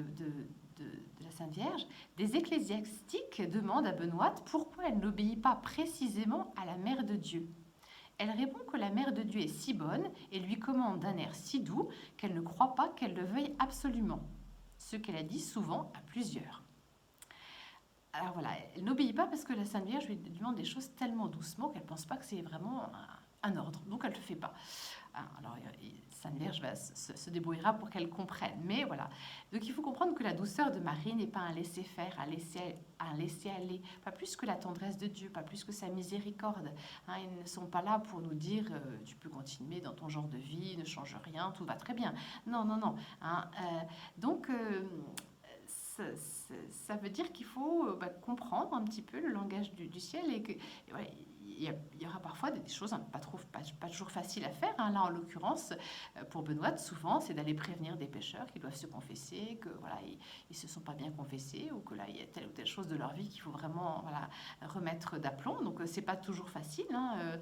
la Sainte Vierge. Des ecclésiastiques demandent à Benoît pourquoi elle n'obéit pas précisément à la Mère de Dieu. Elle répond que la Mère de Dieu est si bonne et lui commande d'un air si doux qu'elle ne croit pas qu'elle le veuille absolument, ce qu'elle a dit souvent à plusieurs. Alors voilà, elle n'obéit pas parce que la Sainte Vierge lui demande des choses tellement doucement qu'elle ne pense pas que c'est vraiment un ordre, donc elle ne le fait pas. Alors, Sainte Vierge se débrouillera pour qu'elle comprenne, mais voilà. Donc il faut comprendre que la douceur de Marie n'est pas un laisser-faire, un laisser-aller, pas plus que la tendresse de Dieu, pas plus que sa miséricorde. Hein, ils ne sont pas là pour nous dire tu peux continuer dans ton genre de vie, ne change rien, tout va très bien. Non, non, non. Hein, donc ça veut dire qu'il faut comprendre un petit peu le langage du ciel, et que il y aura parfois des choses pas toujours faciles à faire. Hein. Là, en l'occurrence, pour Benoît, souvent, c'est d'aller prévenir des pécheurs qui doivent se confesser, que voilà, ils se sont pas bien confessés, ou que là, il y a telle ou telle chose de leur vie qu'il faut vraiment voilà, remettre d'aplomb. Donc, c'est pas toujours facile. Hein.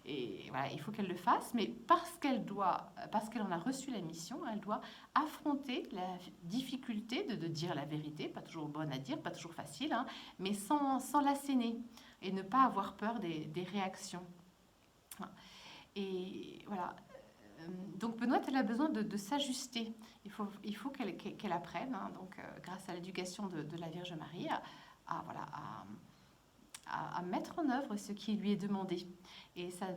Et voilà, il faut qu'elle le fasse, mais parce qu'elle en a reçu la mission, elle doit affronter la difficulté de dire la vérité, pas toujours bonne à dire, pas toujours facile, hein, mais sans l'asséner et ne pas avoir peur des réactions. Et voilà. Donc Benoît, elle a besoin de s'ajuster. Il faut qu'elle apprenne, hein, donc, grâce à l'éducation de la Vierge Marie, voilà, à mettre en œuvre ce qui lui est demandé. Et ça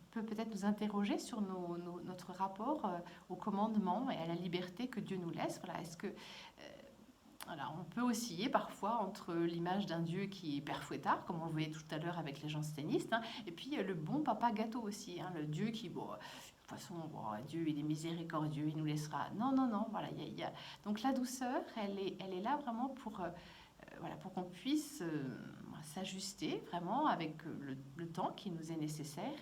peut peut-être nous interroger sur notre rapport au commandement et à la liberté que Dieu nous laisse. Voilà, est-ce que voilà, on peut osciller parfois entre l'image d'un Dieu qui est père fouettard, comme on le voyait tout à l'heure avec les jansénistes, hein, et puis le bon papa gâteau aussi, hein, le Dieu qui, bon, de toute façon, bon, Dieu il est miséricordieux, il nous laissera. Non, non, non, voilà, donc la douceur, elle est là vraiment pour voilà, pour qu'on puisse s'ajuster vraiment avec le temps qui nous est nécessaire,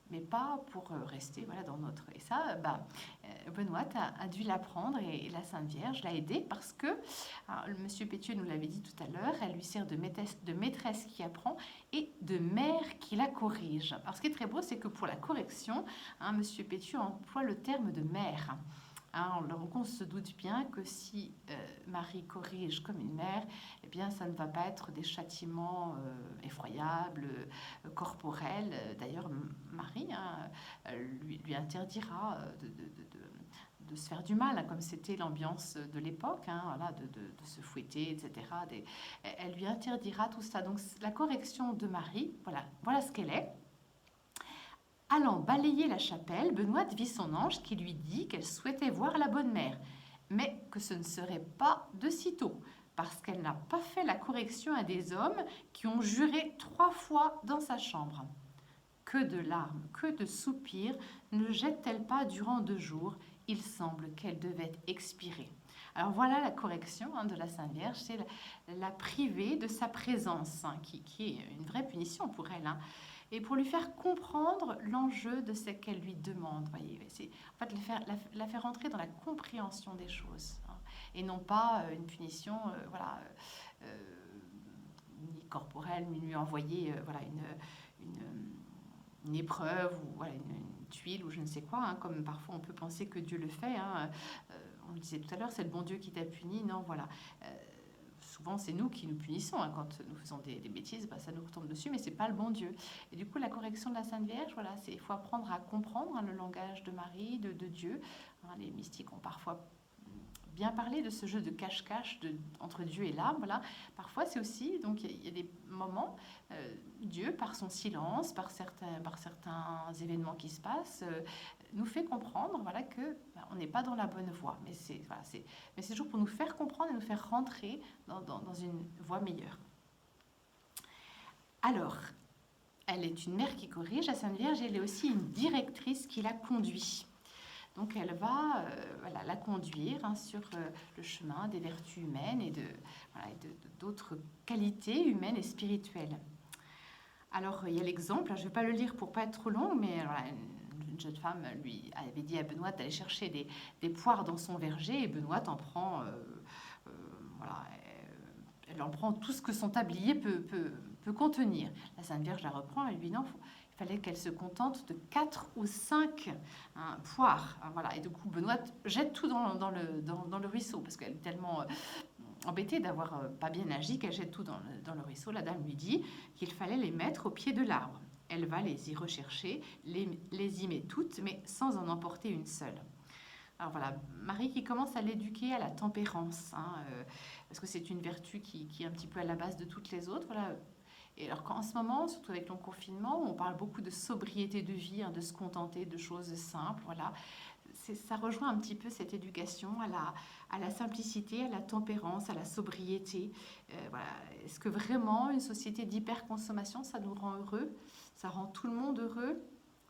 mais pas pour rester voilà, dans notre... Et ça, Benoît a dû l'apprendre, et la Sainte Vierge l'a aidé parce que, alors, Monsieur Pétieux nous l'avait dit tout à l'heure, elle lui sert de maîtresse qui apprend et de mère qui la corrige. Alors ce qui est très beau, c'est que pour la correction, hein, Monsieur Pétieux emploie le terme de mère. Hein, donc on se doute bien que si Marie corrige comme une mère, eh bien ça ne va pas être des châtiments effroyables, corporels. D'ailleurs, Marie hein, lui interdira de se faire du mal, hein, comme c'était l'ambiance de l'époque, hein, voilà, de se fouetter, etc. Elle lui interdira tout ça. Donc la correction de Marie, voilà ce qu'elle est. Allant balayer la chapelle, Benoît vit son ange qui lui dit qu'elle souhaitait voir la bonne mère, mais que ce ne serait pas de sitôt, parce qu'elle n'a pas fait la correction à des hommes qui ont juré 3 fois dans sa chambre. Que de larmes, que de soupirs ne jette-t-elle pas durant 2 jours? Il semble qu'elle devait expirer. Alors voilà la correction hein, de la Sainte Vierge, c'est la priver de sa présence, hein, qui est une vraie punition pour elle. Hein. Et pour lui faire comprendre l'enjeu de ce qu'elle lui demande. Voyez, c'est en fait la faire entrer dans la compréhension des choses, hein, et non pas une punition, voilà, ni corporelle, ni lui envoyer voilà, une épreuve ou voilà, une tuile ou je ne sais quoi, hein, comme parfois on peut penser que Dieu le fait. Hein. On le disait tout à l'heure, c'est le bon Dieu qui t'a puni. Non, voilà. Souvent, c'est nous qui nous punissons. Hein. Quand nous faisons des bêtises, ça nous retombe dessus, mais c'est pas le bon Dieu. Et du coup, la correction de la Sainte Vierge, voilà, il faut apprendre à comprendre hein, le langage de Marie, de Dieu. Hein, les mystiques ont parfois bien parlé de ce jeu de cache-cache entre Dieu et l'âme. Voilà. Parfois, c'est aussi, donc il y a des moments, Dieu, par son silence, par certains événements qui se passent, nous fait comprendre voilà, que on n'est pas dans la bonne voie. Mais c'est toujours pour nous faire comprendre et nous faire rentrer dans une voie meilleure. Alors, elle est une mère qui corrige, la Sainte Vierge, elle est aussi une directrice qui la conduit. Donc elle va voilà, la conduire hein, sur le chemin des vertus humaines et d'autres qualités humaines et spirituelles. Alors il y a l'exemple, je ne vais pas le lire pour ne pas être trop long, mais voilà, une jeune femme lui avait dit à Benoît d'aller chercher des poires dans son verger, et Benoît en prend, voilà, elle en prend tout ce que son tablier peut contenir. La Sainte Vierge la reprend et lui dit non, il fallait qu'elle se contente de 4 ou 5 hein, poires. Hein, voilà. Et du coup, Benoît jette tout dans le ruisseau, parce qu'elle est tellement embêtée d'avoir pas bien agi qu'elle jette tout dans le ruisseau. La dame lui dit qu'il fallait les mettre au pied de l'arbre. Elle va les y rechercher, les y met toutes, mais sans en emporter une seule. Alors voilà, Marie qui commence à l'éduquer à la tempérance, hein, parce que c'est une vertu qui est un petit peu à la base de toutes les autres. Voilà. Et alors qu'en ce moment, surtout avec le confinement, on parle beaucoup de sobriété de vie, hein, de se contenter de choses simples. Voilà. Ça rejoint un petit peu cette éducation à la simplicité, à la tempérance, à la sobriété. Voilà. Est-ce que vraiment une société d'hyperconsommation, ça nous rend heureux? Ça rend tout le monde heureux?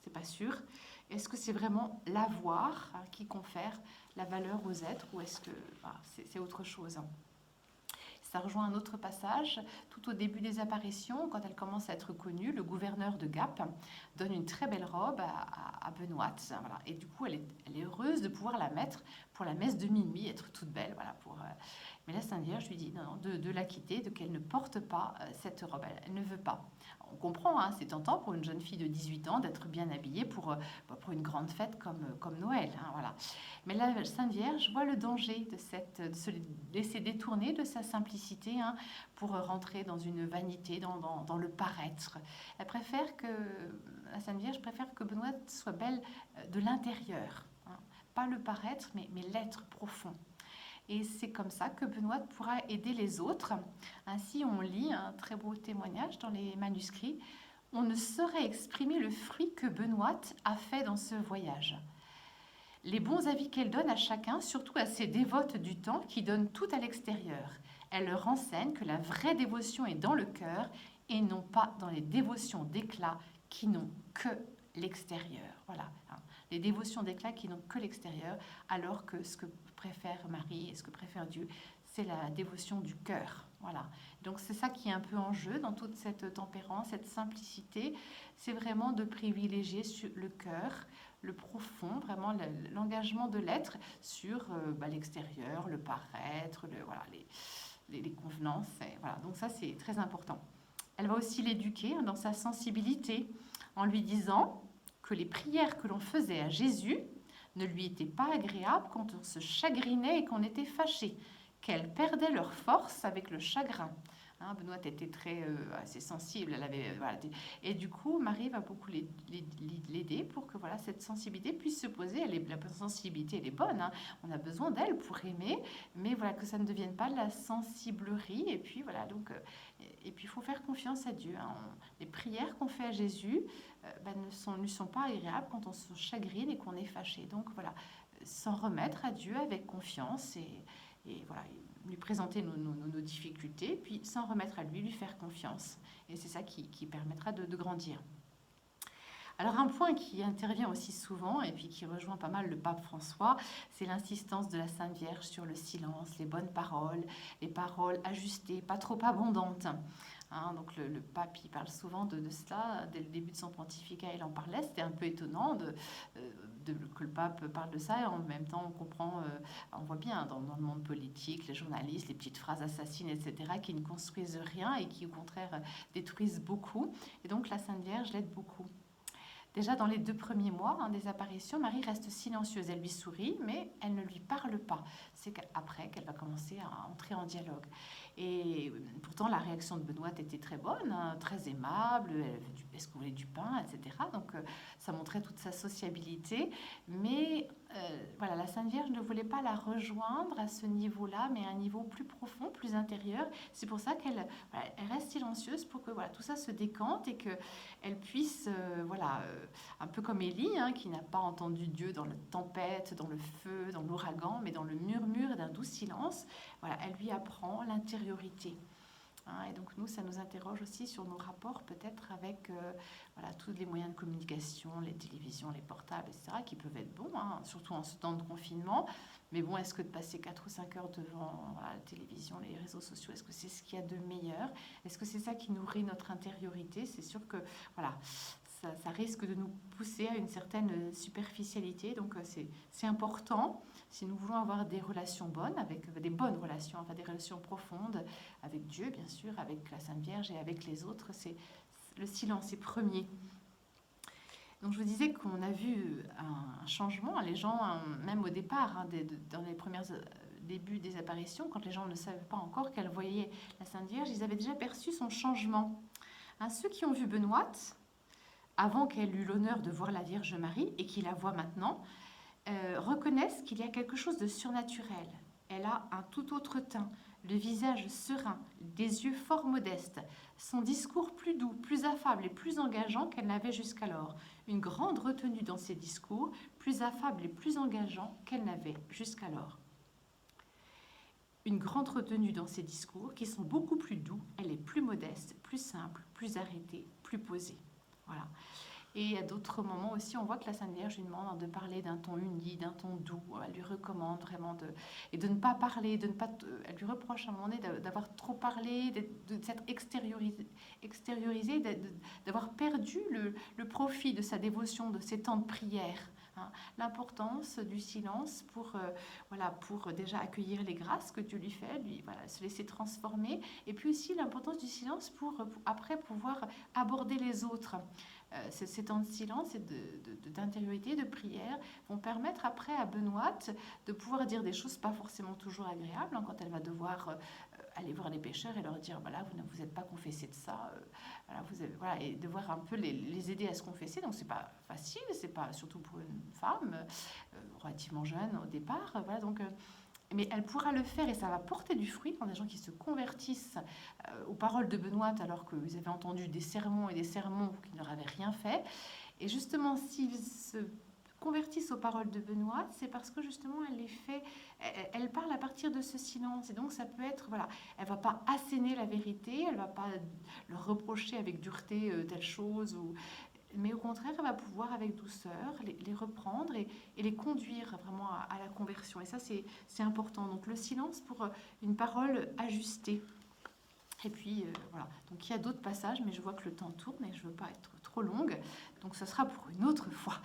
C'est pas sûr. Est-ce que c'est vraiment l'avoir hein, qui confère la valeur aux êtres, ou est-ce que c'est autre chose hein? Ça rejoint un autre passage. Tout au début des apparitions, quand elle commence à être connue, le gouverneur de Gap donne une très belle robe à Benoît. Voilà. Et du coup, elle est heureuse de pouvoir la mettre pour la messe de minuit, être toute belle. Voilà, mais la Sainte Vierge lui dit non, de la quitter, de qu'elle ne porte pas cette robe. Elle ne veut pas. On comprend, hein, c'est tentant pour une jeune fille de 18 ans d'être bien habillée pour une grande fête comme Noël. Hein, voilà. Mais la Sainte Vierge voit le danger de se laisser détourner de sa simplicité, hein, pour rentrer dans une vanité, dans le paraître. La Sainte Vierge préfère que Benoît soit belle de l'intérieur. Hein. Pas le paraître, mais l'être profond. Et c'est comme ça que Benoît pourra aider les autres. Ainsi, on lit un très beau témoignage dans les manuscrits. On ne saurait exprimer le fruit que Benoît a fait dans ce voyage. Les bons avis qu'elle donne à chacun, surtout à ses dévotes du temps qui donnent tout à l'extérieur. Elle leur enseigne que la vraie dévotion est dans le cœur et non pas dans les dévotions d'éclat qui n'ont que l'extérieur. Voilà, hein. Les dévotions d'éclat qui n'ont que l'extérieur, alors que ce que préfère Marie et ce que préfère Dieu, c'est la dévotion du cœur. Voilà. Donc c'est ça qui est un peu en jeu dans toute cette tempérance, cette simplicité. C'est vraiment de privilégier sur le cœur, le profond, vraiment l'engagement de l'être sur l'extérieur, le paraître, les convenances. Voilà. Donc ça, c'est très important. Elle va aussi l'éduquer, hein, dans sa sensibilité, en lui disant que les prières que l'on faisait à Jésus ne lui étaient pas agréables quand on se chagrinait et qu'on était fâché, qu'elles perdaient leur force avec le chagrin. Hein, Benoît était assez sensible, et du coup Marie va beaucoup l'aider pour que cette sensibilité puisse se poser. La sensibilité, elle est bonne, hein, on a besoin d'elle pour aimer, mais que ça ne devienne pas de la sensiblerie. Et puis il faut faire confiance à Dieu. Hein. Les prières qu'on fait à Jésus ne lui sont pas agréables quand on se chagrine et qu'on est fâché. Donc s'en remettre à Dieu avec confiance et lui présenter nos difficultés, puis s'en remettre à lui faire confiance. Et c'est ça qui permettra de grandir. Alors un point qui intervient aussi souvent et puis qui rejoint pas mal le pape François, c'est l'insistance de la Sainte Vierge sur le silence, les bonnes paroles, les paroles ajustées, pas trop abondantes. Hein, donc le pape, il parle souvent de cela. Dès le début de son pontificat, il en parlait. C'était un peu étonnant que le pape parle de ça. Et en même temps, on voit bien dans le monde politique, les journalistes, les petites phrases assassines, etc., qui ne construisent rien et qui, au contraire, détruisent beaucoup. Et donc la Sainte Vierge l'aide beaucoup. Déjà, dans les 2 premiers mois des apparitions, Marie reste silencieuse. Elle lui sourit, mais elle ne lui parle pas. C'est après qu'elle va commencer à entrer en dialogue. Et pourtant, la réaction de Benoît était très bonne, hein, très aimable. Est-ce que vous voulez du pain, etc. Donc, ça montrait toute sa sociabilité. Mais la Sainte Vierge ne voulait pas la rejoindre à ce niveau-là, mais à un niveau plus profond, plus intérieur. C'est pour ça qu'elle reste silencieuse pour que tout ça se décante et qu'elle puisse, un peu comme Élie, hein, qui n'a pas entendu Dieu dans la tempête, dans le feu, dans l'ouragan, mais dans le murmure d'un doux silence. Elle lui apprend l'intériorité. Hein, et donc nous, ça nous interroge aussi sur nos rapports peut-être avec tous les moyens de communication, les télévisions, les portables, etc., qui peuvent être bons, hein, surtout en ce temps de confinement. Mais bon, est-ce que de passer 4 ou 5 heures devant la télévision, les réseaux sociaux, est-ce que c'est ce qu'il y a de meilleur? Est-ce que c'est ça qui nourrit notre intériorité? C'est sûr que ça risque de nous pousser à une certaine superficialité. Donc c'est important, si nous voulons avoir des relations bonnes, avec des bonnes relations, des relations profondes avec Dieu, bien sûr, avec la Sainte Vierge et avec les autres, le silence est premier. Donc je vous disais qu'on a vu un changement. Les gens, même au départ, dans les premiers débuts des apparitions, quand les gens ne savaient pas encore qu'elle voyait la Sainte Vierge, ils avaient déjà perçu son changement. Hein, ceux qui ont vu Benoît, avant qu'elle eût l'honneur de voir la Vierge Marie, et qui la voit maintenant, reconnaissent qu'il y a quelque chose de surnaturel. Elle a un tout autre teint, le visage serein, des yeux fort modestes, son discours plus doux, plus affable et plus engageant qu'elle n'avait jusqu'alors. Une grande retenue dans ses discours, plus affable et plus engageant qu'elle n'avait jusqu'alors. Une grande retenue dans ses discours qui sont beaucoup plus doux, elle est plus modeste, plus simple, plus arrêtée, plus posée. Voilà. Et à d'autres moments aussi, on voit que la Sainte Vierge lui demande de parler d'un ton uni, d'un ton doux. Elle lui recommande vraiment et de ne pas parler, elle lui reproche à un moment donné d'avoir trop parlé, de s'être extériorisé, d'avoir perdu le profit de sa dévotion, de ses temps de prière. Hein. L'importance du silence pour déjà accueillir les grâces que Dieu lui fait, se laisser transformer, et puis aussi l'importance du silence pour après pouvoir aborder les autres. Ces temps de silence et d'intériorité, de prière vont permettre après à Benoîte de pouvoir dire des choses pas forcément toujours agréables, hein, quand elle va devoir aller voir les pécheurs et leur dire voilà, vous ne vous êtes pas confessé de ça, et devoir un peu les aider à se confesser. Donc c'est pas facile, c'est pas surtout pour une femme relativement jeune au départ. Mais elle pourra le faire et ça va porter du fruit quand des gens qui se convertissent aux paroles de Benoît alors qu'ils avaient entendu des sermons et des sermons qui ne leur avaient rien fait. Et justement, s'ils se convertissent aux paroles de Benoît, c'est parce que justement elle parle à partir de ce silence. Et donc ça peut être, elle va pas asséner la vérité, elle va pas leur reprocher avec dureté telle chose, mais au contraire, elle va pouvoir avec douceur les reprendre et les conduire vraiment à la conversion. Et ça, c'est important. Donc le silence pour une parole ajustée. Et puis voilà, donc il y a d'autres passages, mais je vois que le temps tourne et je ne veux pas être trop longue, donc ce sera pour une autre fois.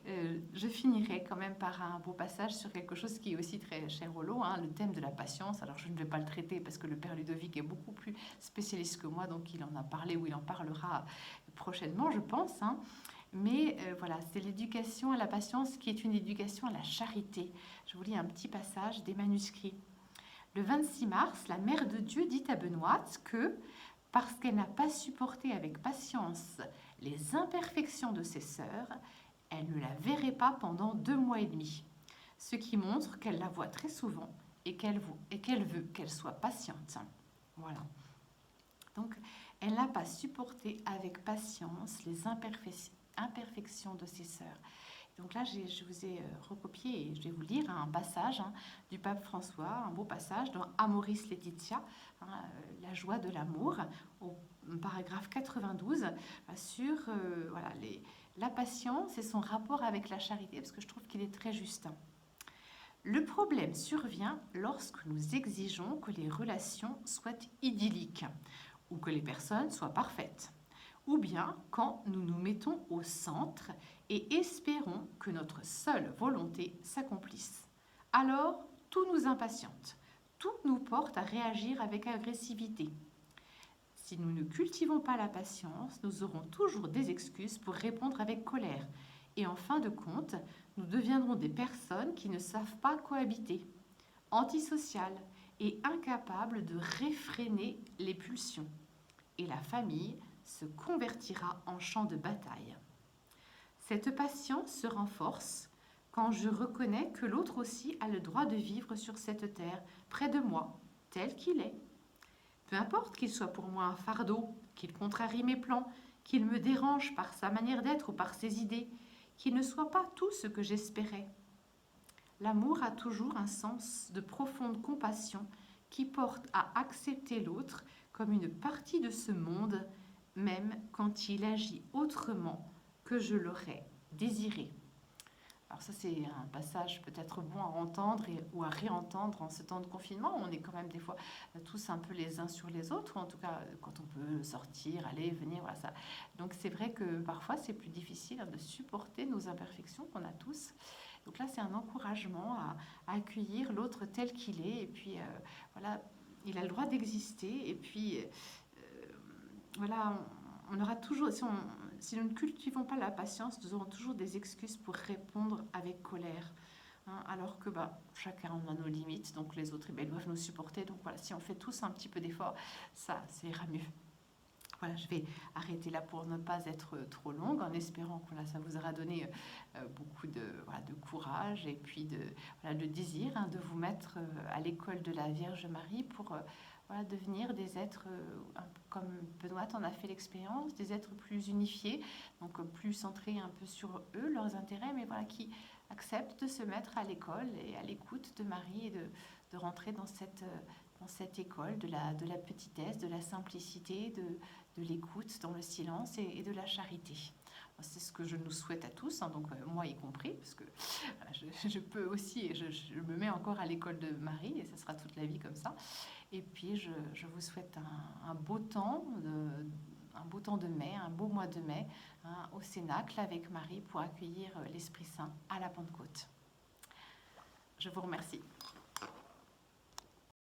Je finirai quand même par un beau passage sur quelque chose qui est aussi très cher au lot, hein, le thème de la patience. Alors je ne vais pas le traiter parce que le Père Ludovic est beaucoup plus spécialiste que moi, donc il en a parlé ou il en parlera prochainement, je pense. Hein. Mais c'est l'éducation à la patience qui est une éducation à la charité. Je vous lis un petit passage des manuscrits. Le 26 mars, la Mère de Dieu dit à Benoît que, parce qu'elle n'a pas supporté avec patience les imperfections de ses sœurs, elle ne la verrait pas pendant 2 mois et demi, ce qui montre qu'elle la voit très souvent et qu'elle veut qu'elle soit patiente. Voilà. Donc, elle n'a pas supporté avec patience les imperfections de ses sœurs. Donc là, je vous ai recopié et je vais vous lire un passage du pape François, un beau passage dans Amoris Laetitia, la joie de l'amour, au paragraphe 92, sur la patience et son rapport avec la charité, parce que je trouve qu'il est très juste. Le problème survient lorsque nous exigeons que les relations soient idylliques ou que les personnes soient parfaites, ou bien quand nous nous mettons au centre et espérons que notre seule volonté s'accomplisse. Alors, tout nous impatiente, tout nous porte à réagir avec agressivité. Si nous ne cultivons pas la patience, nous aurons toujours des excuses pour répondre avec colère. Et en fin de compte, nous deviendrons des personnes qui ne savent pas cohabiter, antisociales et incapables de réfréner les pulsions. Et la famille se convertira en champ de bataille. Cette patience se renforce quand je reconnais que l'autre aussi a le droit de vivre sur cette terre, près de moi, tel qu'il est. Peu importe qu'il soit pour moi un fardeau, qu'il contrarie mes plans, qu'il me dérange par sa manière d'être ou par ses idées, qu'il ne soit pas tout ce que j'espérais. L'amour a toujours un sens de profonde compassion qui porte à accepter l'autre comme une partie de ce monde, même quand il agit autrement que je l'aurais désiré. Alors ça, c'est un passage peut-être bon à entendre ou à réentendre en ce temps de confinement. On est quand même des fois tous un peu les uns sur les autres, ou en tout cas quand on peut sortir, aller, venir, voilà ça. Donc c'est vrai que parfois c'est plus difficile de supporter nos imperfections qu'on a tous. Donc là, c'est un encouragement à accueillir l'autre tel qu'il est. Et puis il a le droit d'exister. Et puis on aura toujours, si nous ne cultivons pas la patience, nous aurons toujours des excuses pour répondre avec colère. Alors que chacun a nos limites, donc les autres doivent nous supporter. Donc voilà, si on fait tous un petit peu d'effort, ça ira mieux. Voilà, je vais arrêter là pour ne pas être trop longue, en espérant que ça vous aura donné beaucoup de courage et puis de désir de vous mettre à l'école de la Vierge Marie pour devenir des êtres, comme Benoît en a fait l'expérience, des êtres plus unifiés, donc plus centrés un peu sur eux, leurs intérêts, mais qui acceptent de se mettre à l'école et à l'écoute de Marie et de rentrer dans cette école de la petitesse, de la simplicité, de l'écoute, dans le silence et de la charité. C'est ce que je nous souhaite à tous, hein, donc moi y compris, parce que voilà, je peux aussi, et je me mets encore à l'école de Marie, et ça sera toute la vie comme ça. Et puis je vous souhaite un beau temps, un beau temps de mai, un beau mois de mai, hein, au Cénacle avec Marie pour accueillir l'Esprit Saint à la Pentecôte. Je vous remercie.